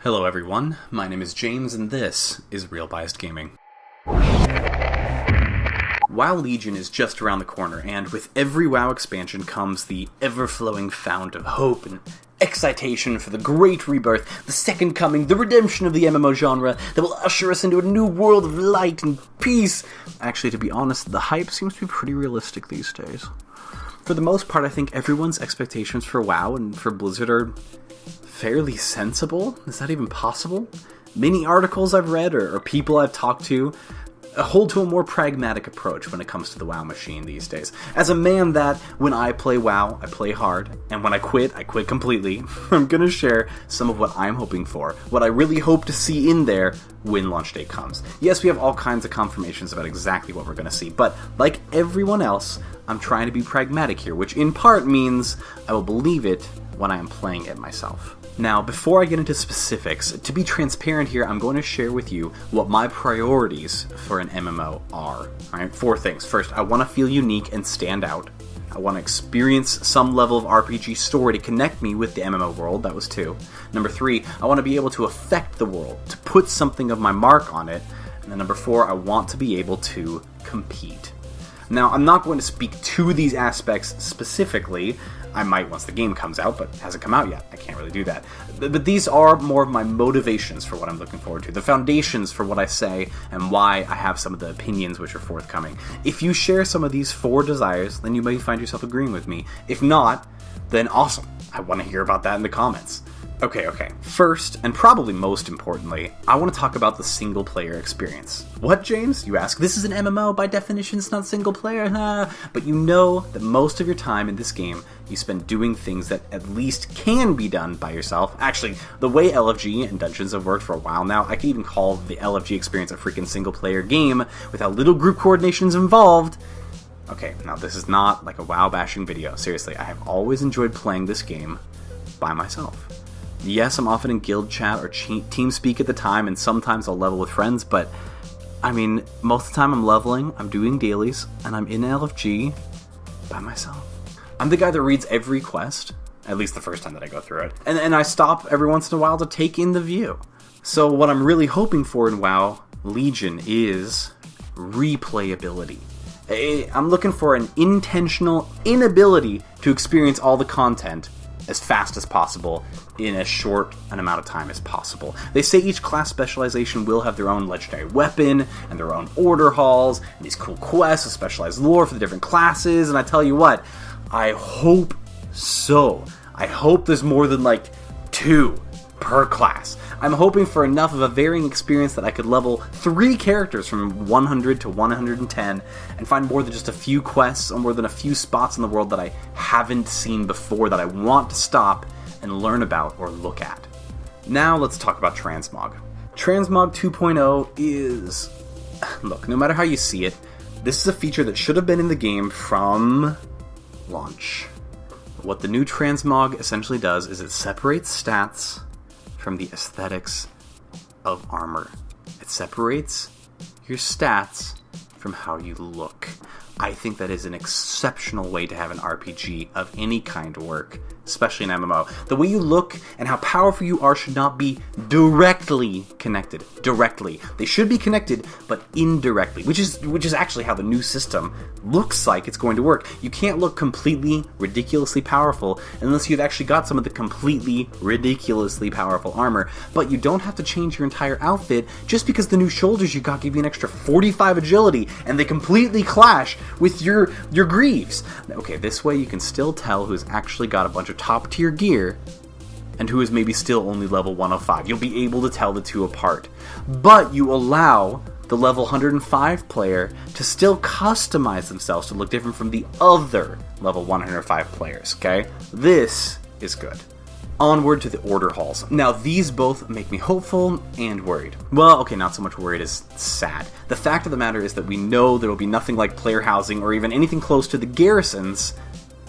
Hello everyone, my name is James and this is Real Biased Gaming. WoW Legion is just around the corner, and with every WoW expansion comes the ever-flowing fount of hope and excitation for the great rebirth, the second coming, the redemption of the MMO genre that will usher us into a new world of light and peace. Actually, to be honest, the hype seems to be pretty realistic these days. For the most part, I think everyone's expectations for WoW and for Blizzard are fairly sensible. Is that even possible? Many articles I've read or people I've talked to hold to a more pragmatic approach when it comes to the WoW machine these days. As a man that, when I play WoW, I play hard, and when I quit completely, I'm gonna share some of what I'm hoping for, what I really hope to see in there when launch day comes. Yes, we have all kinds of confirmations about exactly what we're gonna see, but like everyone else, I'm trying to be pragmatic here, which in part means I will believe it when I am playing it myself. Now, before I get into specifics, to be transparent here, I'm going to share with you what my priorities for an MMO are. Alright, 4 things. First, I want to feel unique and stand out. I want to experience some level of RPG story to connect me with the MMO world. That was 2. Number 3, I want to be able to affect the world, to put something of my mark on it. And then number 4, I want to be able to compete. Now, I'm not going to speak to these aspects specifically. I might once the game comes out, but it hasn't come out yet. I can't really do that. But these are more of my motivations for what I'm looking forward to, the foundations for what I say, and why I have some of the opinions which are forthcoming. If you share some of these 4 desires, then you may find yourself agreeing with me. If not, then awesome. I want to hear about that in the comments. Okay. First, and probably most importantly, I want to talk about the single-player experience. What, James? You ask. This is an MMO. By definition, it's not single-player. But you know that most of your time in this game, you spend doing things that at least can be done by yourself. Actually, the way LFG and Dungeons have worked for a while now, I can even call the LFG experience a freaking single-player game with how little group coordination's involved. Okay, now this is not like a WoW bashing video. Seriously, I have always enjoyed playing this game by myself. Yes, I'm often in guild chat or TeamSpeak at the time, and sometimes I'll level with friends, but, I mean, most of the time I'm leveling, I'm doing dailies, and I'm in LFG by myself. I'm the guy that reads every quest, at least the first time that I go through it, and I stop every once in a while to take in the view. So what I'm really hoping for in WoW Legion is replayability. I'm looking for an intentional inability to experience all the content as fast as possible in as short an amount of time as possible. They say each class specialization will have their own legendary weapon and their own order halls and these cool quests with specialized lore for the different classes, and I tell you what, I hope so. I hope there's more than like 2 per class. I'm hoping for enough of a varying experience that I could level 3 characters from 100 to 110 and find more than just a few quests or more than a few spots in the world that I haven't seen before that I want to stop and learn about or look at. Now let's talk about Transmog. Transmog 2.0 is... Look, no matter how you see it, this is a feature that should have been in the game from launch. What the new Transmog essentially does is it separates stats from the aesthetics of armor. It separates your stats from how you look. I think that is an exceptional way to have an RPG of any kind work, especially an MMO. The way you look and how powerful you are should not be directly connected. Directly. They should be connected, but indirectly, which is actually how the new system looks like it's going to work. You can't look completely ridiculously powerful unless you've actually got some of the completely ridiculously powerful armor, but you don't have to change your entire outfit just because the new shoulders you got give you an extra 45 agility and they completely clash with your greaves. Okay, this way you can still tell who's actually got a bunch of top tier gear and who is maybe still only level 105. You'll be able to tell the two apart. But you allow the level 105 player to still customize themselves to look different from the other level 105 players, okay? This is good. Onward to the order halls. Now, these both make me hopeful and worried. Well, okay, not so much worried as sad. The fact of the matter is that we know there will be nothing like player housing or even anything close to the garrisons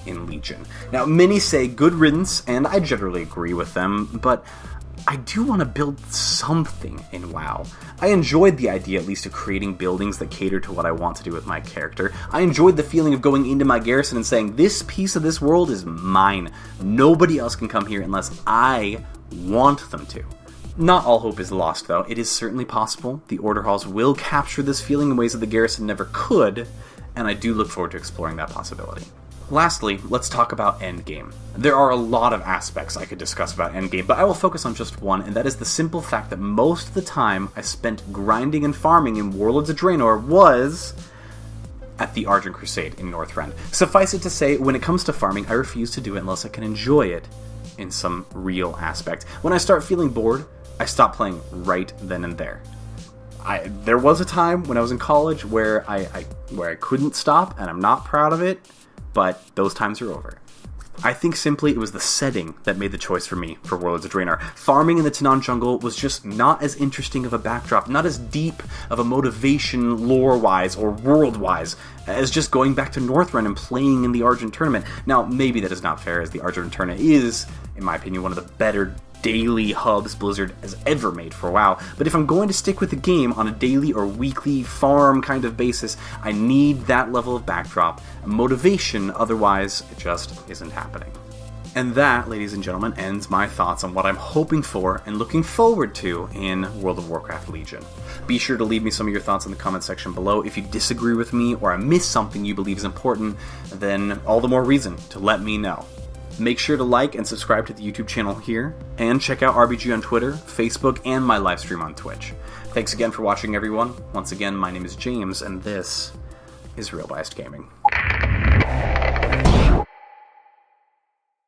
in Legion. Now, many say good riddance, and I generally agree with them, but I do want to build something in WoW. I enjoyed the idea, at least, of creating buildings that cater to what I want to do with my character. I enjoyed the feeling of going into my garrison and saying, this piece of this world is mine. Nobody else can come here unless I want them to. Not all hope is lost, though. It is certainly possible the Order Halls will capture this feeling in ways that the Garrison never could, and I do look forward to exploring that possibility. Lastly, let's talk about Endgame. There are a lot of aspects I could discuss about Endgame, but I will focus on just one, and that is the simple fact that most of the time I spent grinding and farming in Warlords of Draenor was at the Argent Crusade in Northrend. Suffice it to say, when it comes to farming, I refuse to do it unless I can enjoy it in some real aspect. When I start feeling bored, I stop playing right then and there. There was a time when I was in college where I couldn't stop, and I'm not proud of it, but those times are over. I think simply it was the setting that made the choice for me for Warlords of Draenor. Farming in the Tanaan jungle was just not as interesting of a backdrop, not as deep of a motivation lore-wise or world-wise as just going back to Northrend and playing in the Argent Tournament. Now, maybe that is not fair, as the Argent Tournament is, in my opinion, one of the better daily hubs Blizzard has ever made for WoW, but if I'm going to stick with the game on a daily or weekly farm kind of basis, I need that level of backdrop, motivation, otherwise it just isn't happening. And that, ladies and gentlemen, ends my thoughts on what I'm hoping for and looking forward to in World of Warcraft Legion. Be sure to leave me some of your thoughts in the comment section below. If you disagree with me or I miss something you believe is important, then all the more reason to let me know. Make sure to like and subscribe to the YouTube channel here, and check out RBG on Twitter, Facebook, and my livestream on Twitch. Thanks again for watching, everyone. Once again, my name is James, and this is Real Biased Gaming.